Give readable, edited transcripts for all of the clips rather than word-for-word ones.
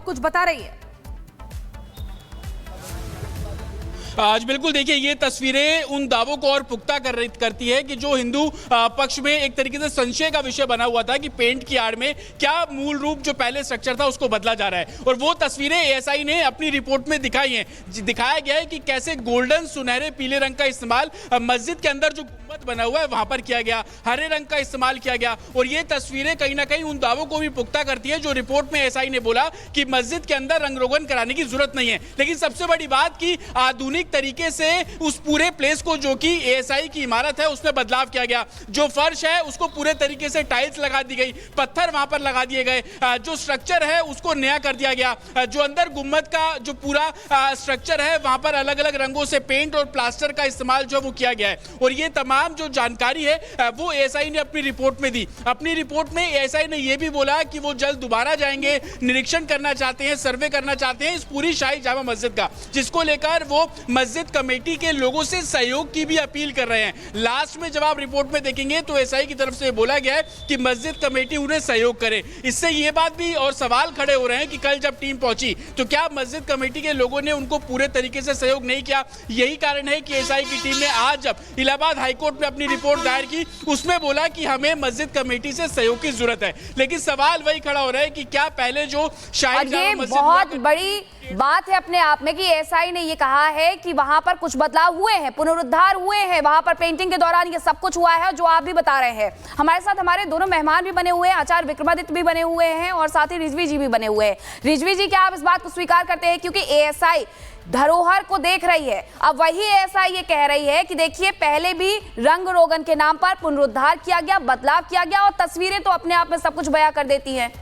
बहुत कुछ बता रही है। आज बिल्कुल देखिए, ये तस्वीरें उन दावों को और पुख्ता करती है कि जो हिंदू पक्ष में एक तरीके से संशय का विषय बना हुआ था कि पेंट की आड़ में क्या मूल रूप जो पहले स्ट्रक्चर था उसको बदला जा रहा है। और वो तस्वीरें एएसआई ने अपनी रिपोर्ट में दिखाई हैं। दिखाया गया है कि कैसे गोल्डन सुनहरे पीले रंग का इस्तेमाल मस्जिद के अंदर जो गुंबद बना हुआ है वहां पर किया गया, हरे रंग का इस्तेमाल किया गया। और ये तस्वीरें कहीं ना कहीं उन दावों को भी पुख्ता करती है जो रिपोर्ट में एएसआई ने बोला कि मस्जिद के अंदर रंग रोगन कराने की जरूरत नहीं है। लेकिन सबसे बड़ी बात कि आधुनिक तरीके से उस पूरे प्लेस को, जो कि एएसआई की इमारत है, उसमें बदलाव किया गया। जो फर्श है उसको पूरे तरीके से टाइल्स लगा दी गई, पत्थर वहां पर लगा दिए गए, जो स्ट्रक्चर है उसको नया कर दिया गया। जो अंदर गुम्बद का जो पूरा स्ट्रक्चर है वहां पर अलग अलग रंगों से पेंट और प्लास्टर का इस्तेमाल जो वो किया गया है। और ये तमाम जो जानकारी है वो एएसआई ने अपनी रिपोर्ट में दी। अपनी रिपोर्ट में एएसआई ने यह भी बोला कि वो जल्द दोबारा जाएंगे, निरीक्षण करना चाहते हैं, सर्वे करना चाहते हैं इस पूरी शाही जामा मस्जिद का, जिसको लेकर वो मस्जिद कमेटी के लोगों से सहयोग की भी अपील कर रहे हैं। लास्ट में जब आप रिपोर्ट में देखेंगे तो एएसआई की तरफ से बोला गया है कि मस्जिद कमेटी उन्हें सहयोग करे। इससे ये बात भी और सवाल खड़े हो रहे हैं कि कल जब टीम पहुंची तो क्या मस्जिद कमेटी के लोगों ने उनको पूरे तरीके से सहयोग नहीं किया। यही कारण है कि एएसआई की टीम ने आज जब इलाहाबाद हाईकोर्ट में अपनी रिपोर्ट दायर की उसमें बोला कि हमें मस्जिद कमेटी से सहयोग की जरूरत है। लेकिन सवाल वही खड़ा हो रहा है कि क्या पहले जो शाही जामा मस्जिद, बहुत बड़ी बात है अपने आप में कि एएसआई ने ये कहा है कि वहां पर कुछ बदलाव हुए हैं, पुनरुद्धार हुए हैं, वहां पर पेंटिंग के दौरान ये सब कुछ हुआ है जो आप भी बता रहे हैं। हमारे साथ हमारे दोनों मेहमान भी बने हुए हैं, आचार्य विक्रमादित्य भी बने हुए हैं और साथ ही रिजवी जी भी बने हुए हैं। रिजवी जी, क्या आप इस बात को स्वीकार करते हैं क्योंकि एएसआई धरोहर को देख रही है, अब वही एएसआई ये कह रही है कि देखिए पहले भी रंग रोगन के नाम पर पुनरुद्धार किया गया, बदलाव किया गया और तस्वीरें तो अपने आप में सब कुछ बयां कर देती हैं।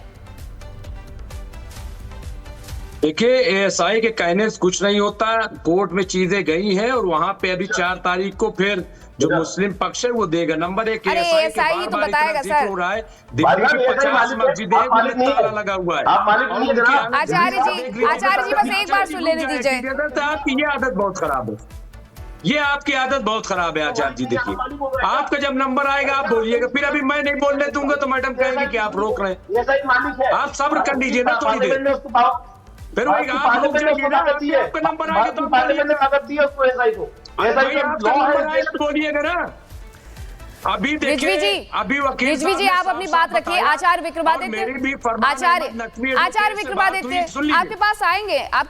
देखिए, एएसआई के कहने से कुछ नहीं होता। कोर्ट में चीजें गई हैं और वहां पे अभी 4 तारीख को फिर जो मुस्लिम पक्ष है वो देगा। नंबर 1, एएसआई ही तो बताएगा सर। हो रहा है, दिल्ली की 50 मस्जिदें ताला लगा हुआ है। आचार्य जी बस एक बार सुन लेने दीजिए। आपकी ये आदत बहुत खराब है, ये आपकी आदत बहुत खराब है आचार्य जी। देखिए, आपका जब नंबर आएगा आप बोलिएगा, फिर अभी मैं नहीं बोलने दूंगा तो मैडम कहेंगे कि आप रोक रहे हैं। आप सब्र कर लीजिए ना थोड़ी देर, फिर वही आप रुक जाइए ना। आपका नंबर आएगा तो बोलिएगा ना। अभी देखिए, अभी वकील रिजवी जी आप अपनी बात रखिए। आचार्य विक्रमादित्य, आचार्य विक्रमादित्य आपके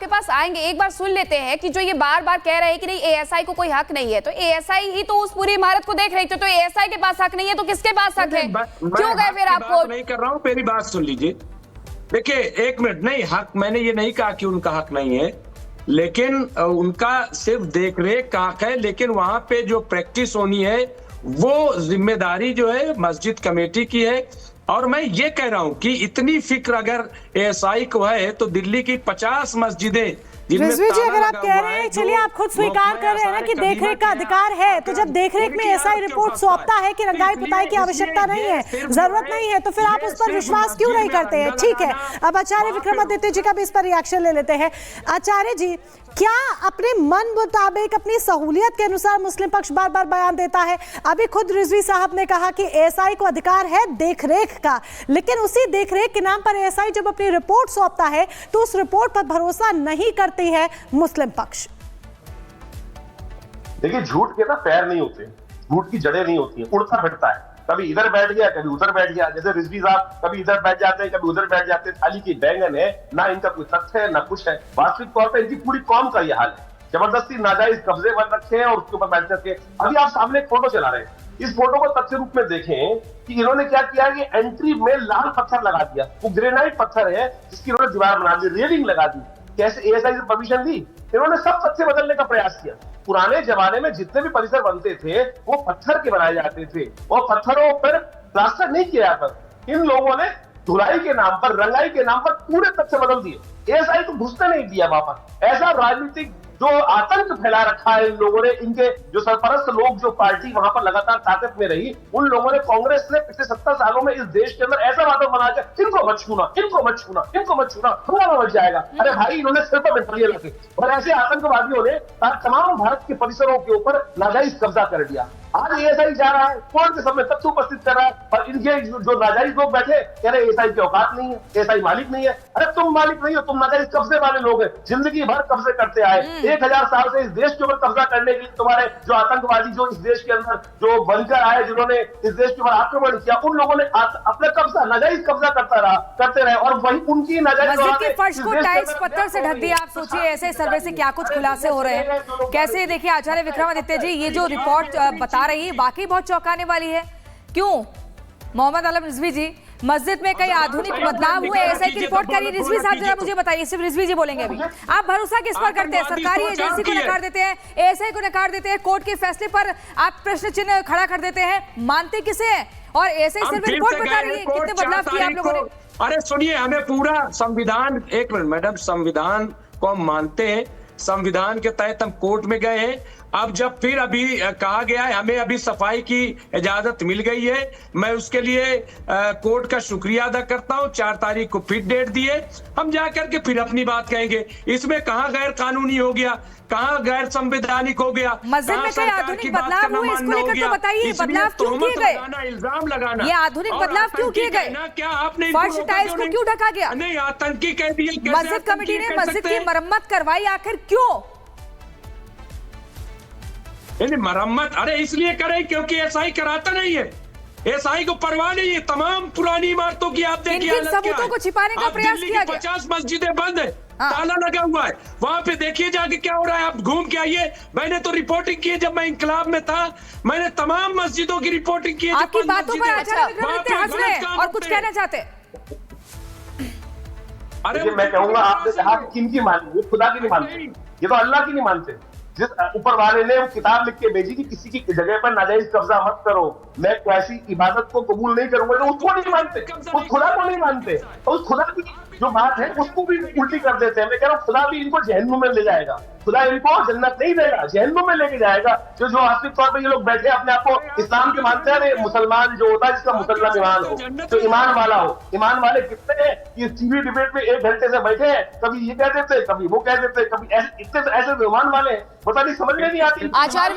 पास आएंगे, एक बार सुन लेते हैं कि जो ये बार बार कह रहे हैं कि नहीं एएसआई को कोई हक नहीं है, तो एएसआई ही तो उस पूरी इमारत को देख रही थी, तो एएसआई के पास हक नहीं है तो किसके पास हक है? क्यों गए फिर आपको? नहीं कर रहा हूँ, मेरी बात सुन लीजिए। देखिए, एक मिनट, नहीं हक, मैंने ये नहीं कहा कि उनका हक नहीं है, लेकिन उनका सिर्फ देख रेख का हक है। लेकिन वहां पे जो प्रैक्टिस होनी है वो जिम्मेदारी जो है मस्जिद कमेटी की है। और मैं ये कह रहा हूं कि इतनी फिक्र अगर एएसआई को है तो दिल्ली की 50 मस्जिदें, रिजवी जी अगर आप कह रहे हैं, चलिए आप खुद स्वीकार कर रहे हैं ना कि देखरेख का अधिकार है, तो जब देखरेख में एएसआई रिपोर्ट सौंपता है कि रंगाई पुताई की आवश्यकता नहीं है, जरूरत नहीं है, तो फिर आप उस पर विश्वास क्यों नहीं करते हैं? ठीक है, अब आचार्य विक्रमादित्य जी का भी इस पर रिएक्शन ले लेते हैं। आचार्य जी, क्या अपने मन मुताबिक अपनी सहूलियत के अनुसार मुस्लिम पक्ष बार बार बयान देता है? अभी खुद रिजवी साहब ने कहा कि एएसआई को अधिकार है देखरेख का, लेकिन उसी देखरेख के नाम पर एएसआई जब अपनी रिपोर्ट सौंपता है तो उस रिपोर्ट पर भरोसा नहीं करती है मुस्लिम पक्ष। देखिए, झूठ के ना पैर नहीं होते, झूठ की जड़ें नहीं होती हैं, उड़ता फिरता है, कभी इधर बैठ गया कभी उधर बैठ गया। जैसे रिजवी साहब कभी इधर बैठ जाते हैं कभी उधर बैठ जाते हैं। थाली की बैंगन है, ना इनका कोई तथ्य है ना कुछ है। वास्तविक तौर पर इनकी पूरी कौम का यह हाल है, जबरदस्ती नाजायज कब्जे बन रखे हैं और उसके ऊपर बैठ करके। अभी आप सामने एक फोटो चला रहे हैं, इस फोटो को तथ्य रूप में देखें कि इन्होंने क्या किया कि एंट्री में लाल पत्थर लगा दिया, वो ग्रेनाइट पत्थर है जिसकी इन्होंने दीवार बना दी, रेलिंग लगा दी। कैसे एएसआई से परमिशन दी? इन्होंने सब तथ्य बदलने का प्रयास किया। पुराने जमाने में जितने भी परिसर बनते थे वो पत्थर के बनाए जाते थे, वो पत्थरों पर प्लास्टर नहीं किया जाता। इन लोगों ने धुलाई के नाम पर, रंगाई के नाम पर पूरे तथ्य बदल दिए। एएसआई को घुसने नहीं दिया वहां पर। ऐसा राजनीतिक जो आतंक फैला रखा है इन लोगों ने, इनके जो सरपरस्त लोग, जो पार्टी वहां पर लगातार ताकत में रही, उन लोगों ने, कांग्रेस ने पिछले 70 सालों में इस देश के अंदर ऐसा वातावरण बनाया, इनको मत छूना, इनको मत छूना, इनको मत छूना, हमारा मच जाएगा। अरे भाई, इन्होंने सिर पर बैठिए लगे और ऐसे आतंकवादियों ने तमाम भारत के परिसरों के ऊपर नाजायज कब्जा कर दिया। आज एएसआई जा रहा है, कोर्ट के सामने तथ्य उपस्थित कर रहा है, और इनके जो नाजायज लोग बैठे कह रहे एएसआई की औकात नहीं है, एएसआई मालिक नहीं है। अरे तुम मालिक नहीं हो, तुम नाजायज कब्जे वाले लोग हैं, जिंदगी भर कब्जे करते आए। 1000 साल से इस देश के ऊपर कब्जा करने के लिए तुम्हारे जो आतंकवादी जो इस देश के अंदर जो बनकर आए, जिन्होंने इस देश के ऊपर आक्रमण किया, उन लोगों ने अपना कब्जा नाजायज कब्जा करते रहे, और वही उनकी नाजायज मस्जिद के फर्श को टाइल्स पत्थर से ढक दिया। आप सोचिए ऐसे सर्वे से क्या कुछ खुलासे हो रहे हैं। कैसे देखिए आचार्य विक्रमादित्य जी, ये जो रिपोर्ट बता रही है वाकई बहुत चौंकाने वाली है। क्यों मोहम्मद आलम रिजवी जी, मस्जिद में कई आधुनिक बदलाव हुए, एएसआई की रिपोर्ट करिए। रिजवी साहब जरा मुझे बताइए, सिर्फ रिजवी जी बोलेंगे अभी। आप भरोसा किस पर करते हैं? सरकारी एजेंसी को नकार देते हैं, एएसआई को नकार देते हैं, कोर्ट के फैसले पर आप प्रश्न चिन्ह खड़ा कर देते हैं, मानते किसे हैं? और एएसआई सिर्फ रिपोर्ट बता रही है, कितने बदलाव किए आप लोगों ने? अरे सुनिए, हमें पूरा संविधान, एक मिनट मैडम, संविधान को हम मानते हैं, संविधान के तहत हम कोर्ट में गए हैं। अब जब फिर अभी कहा गया है, हमें अभी सफाई की इजाजत मिल गई है, मैं उसके लिए कोर्ट का शुक्रिया अदा करता हूं। 4 तारीख को फिर डेट दिए, हम जाकर के फिर अपनी बात कहेंगे। इसमें कहां गैर कानूनी हो गया, कहां गैर संवैधानिक हो गया? मस्जिद में कई आधुनिक बदलाव हुए, इसको लेकर तो बताइए, बदलाव क्यों किए गए? इल्जाम लगाना, ये आधुनिक बदलाव क्यों किए गए? क्या आपने फर्श टाइल्स को क्यों ढका गया? नहीं, आतंकी कह दिए। मस्जिद कमेटी ने मस्जिद की मरम्मत करवाई, आखिर क्यों? मरम्मत अरे इसलिए करे क्योंकि एएसआई कराता नहीं है, एएसआई को परवाह नहीं है। तमाम पुरानी इमारतों की आप देखिए, सबूतों को छिपाने का प्रयास किया गया। 50 मस्जिदें बंद है, ताला लगा हुआ है, वहां पे देखिए जाके क्या हो रहा है। आप घूम के आइए, मैंने तो रिपोर्टिंग की है, जब मैं इंकलाब में था मैंने तमाम मस्जिदों की रिपोर्टिंग की है। आपकी बातों पर आचार्य विक्रमादित्य हंस रहे हैं और कुछ कहना चाहते हैं। अरे मैं कहूंगा, आपने कहा कि किन की मानते, खुदा की नहीं मानते, ये तो अल्लाह की नहीं मानते। जिस ऊपर वाले ने किताब लिख के भेजी कि किसी की जगह पर नाजायज कब्जा मत करो, मैं कैसी इबादत को कबूल नहीं करूंगा, तो उसको नहीं मानते, उस खुदा को नहीं मानते, और उस खुदा की जो बात है उसको भी उल्टी कर देते हैं। मैं कह रहा हूँ खुदा भी इनको जहन्नुम में ले जाएगा, खुदा इनको जन्नत नहीं देगा, जहन्नुम में लेके जाएगा। जो वास्तविक तौर पर ये लोग बैठे अपने आप को इस्लाम के मानते हैं, मुसलमान जो होता है जिसका मुसलमान ईमान हो, तो ईमान वाला हो। ईमान वाले कितने हैं कि टीवी डिबेट में 1 घंटे से बैठे हैं, कभी ये कह देते, कभी वो कह देते, कभी ऐसे ईमान वाले हैं, पता नहीं, समझ में नहीं आती। आचार्य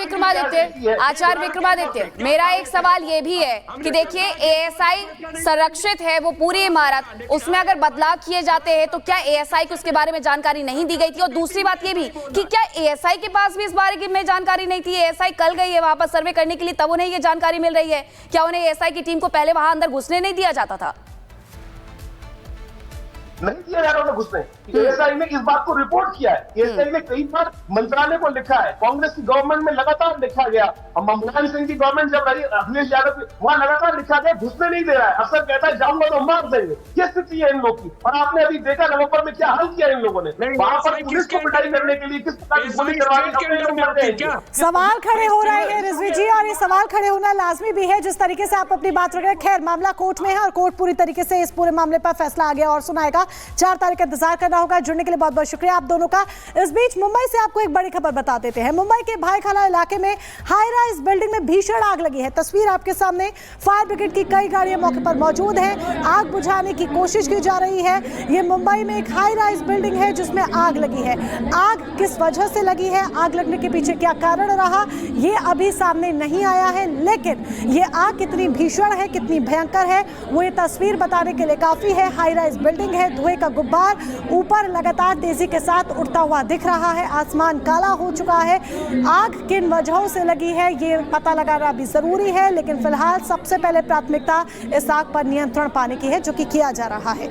विक्रमादित्य, मेरा एक सवाल ये भी है कि देखिए एएसआई संरक्षित है वो पूरी इमारत, उसमें अगर बदलाव किए जाते हैं तो क्या एएसआई को उसके बारे में जानकारी नहीं दी गई थी? और दूसरी बात ये भी कि क्या एएसआई के पास भी इस बारे में जानकारी नहीं थी? एएसआई कल गई है वहां पर सर्वे करने के लिए, तब उन्हें ये जानकारी मिल रही है। क्या उन्हें एएसआई की टीम को पहले वहां अंदर घुसने नहीं दिया जाता था? नहीं दिया जा रहा उन्हें घुसने। एएसआई ने इस बात को रिपोर्ट किया है, एएसआई ने कई बार मंत्रालय को लिखा है, कांग्रेस की गवर्नमेंट में लगातार लिखा गया, मुलायम सिंह की गवर्नमेंट जब रही, अखिलेश यादव, वहां लगातार लिखा गया घुसने नहीं दे रहा है। अफसर कहता है जाऊंगा तो मार देंगे, ये स्थिति है इन लोग की। और आपने अभी देखा नवंबर में क्या हाल किया इन लोगों ने, वहां पर पुलिस को पिटाई करने के लिए किस प्रकार की गोली चलवाई। सवाल खड़े हो रहे हैं रिजवी जी, और ये सवाल खड़े होना लाजमी भी है जिस तरीके से आप अपनी बात रख रहे हैं। खैर मामला कोर्ट में है और कोर्ट पूरी तरीके से इस पूरे मामले पर फैसला आगे और सुनाएगा। 4 तारीख का इंतजार करना होगा। जुड़ने के लिए बहुत बहुत शुक्रिया आप दोनों का। इस बीच मुंबई से आपको एक बड़ी खबर बता देते हैं। मुंबई के भाईखाला इलाके में हाई राइज बिल्डिंग में भीषण आग लगी है। तस्वीर आपके सामने, फायर ब्रिगेड की कई गाड़ियां मौके पर मौजूद हैं, आग बुझाने की कोशिश की जा रही है। ये मुंबई में एक हाई राइज बिल्डिंग है जिसमें आग लगी है। आग किस वजह से लगी है, आग लगने के पीछे क्या कारण रहा, ये अभी सामने नहीं आया है, लेकिन ये आग कितनी भीषण है, कितनी भयंकर है, वो ये तस्वीर बताने के लिए काफी है। हाई राइज बिल्डिंग है, धुएं का गुब्बार ऊपर लगातार तेजी के साथ उड़ता हुआ दिख रहा है, आसमान काला हो चुका है। आग किन वजहों से लगी है ये पता लगाना भी जरूरी है, लेकिन फिलहाल सबसे पहले प्राथमिकता इस आग पर नियंत्रण पाने की है, जो कि किया जा रहा है।